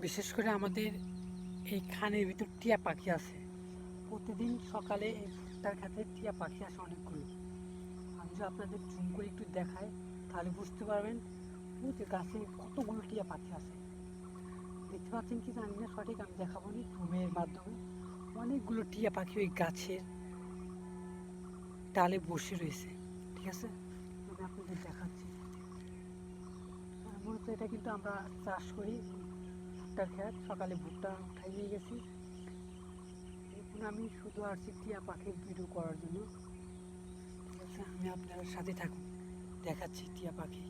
বিশেষ করে আমাদের এই খানের ভিতর টিয়া পাখি আছে। প্রতিদিন সকালে এই ভুট্টার খাতে টিয়া পাখি আসে অনেকগুলো। আমি যদি আপনাদের জুম করে একটু দেখাই তাহলে বুঝতে পারবেন ওই যে গাছে কতগুলো টিয়া পাখি আছে। দেখতে পাচ্ছেন কি জানি না সঠিক, আমি দেখাবো নি জুমের মাধ্যমে। অনেকগুলো টিয়া পাখি ওই গাছের ডালে বসে রয়েছে। ঠিক আছে, আমি আপনাদের দেখাচ্ছি। মূলত এটা কিন্তু আমরা চাষ করি ভুট্টার ক্ষেত। সকালে ভুট্টা উঠাই নিয়ে গেছি। এখন আমি শুধু আসছি টিয়া পাখির ভিডিও করার জন্য। ঠিক আছে, আমি আপনার সাথে থাকুন, দেখাচ্ছি টিয়া পাখি।